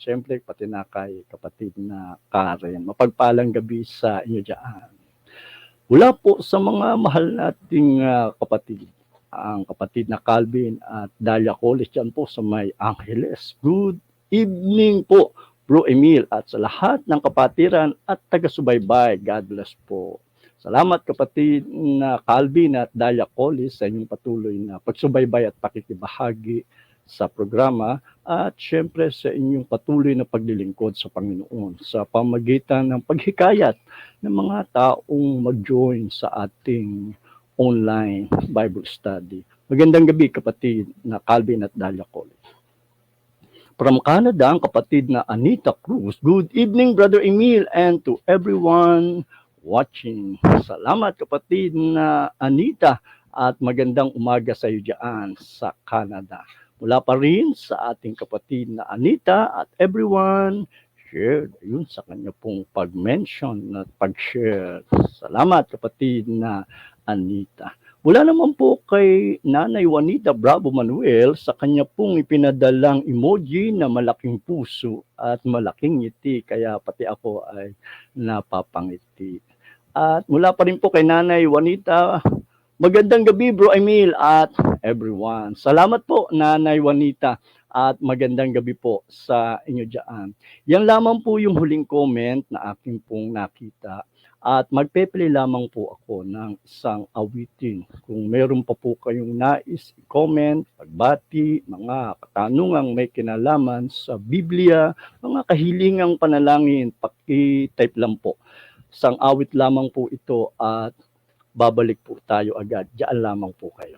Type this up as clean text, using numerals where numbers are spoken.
Siyempre, pati na kay kapatid na Karen. Mapagpalang gabi sa inyo dyan. Mula po sa mga mahal nating kapatid, ang kapatid na Calvin at Dalia College dyan po sa may Angeles. Good evening po, Bro Emil, at sa lahat ng kapatiran at taga-subaybay. God bless po. Salamat kapatid na Calvin at Dalia College sa inyong patuloy na pagsubaybay at pakikibahagi sa programa at syempre sa inyong patuloy na paglilingkod sa Panginoon sa pamagitan ng paghikayat ng mga taong mag-join sa ating online Bible study. Magandang gabi kapatid na Calvin at Dalia College. From Canada, ang kapatid na Anita Cruz. Good evening, Brother Emil, and to everyone watching. Salamat kapatid na Anita at magandang umaga sa iyo dyan sa Canada. Mula pa rin sa ating kapatid na Anita at everyone share yun sa kanya pong pag-mention at pag-share. Salamat kapatid na Anita. Mula naman po kay Nanay Juanita Bravo Manuel sa kanya pong ipinadalang emoji na malaking puso at malaking ngiti, kaya pati ako ay napapangiti. At mula pa rin po kay Nanay Juanita, magandang gabi Bro Emil at everyone. Salamat po Nanay Juanita at magandang gabi po sa inyo dyan. Yan lamang po yung huling comment na aking pong nakita at magpe-play lamang po ako ng isang awitin. Kung meron pa po kayong nais i-comment, pagbati, mga katanungang may kinalaman sa Biblia, mga kahilingang panalangin, paki-type lang po. Isang awit lamang po ito at babalik po tayo agad. Diyan lamang po kayo.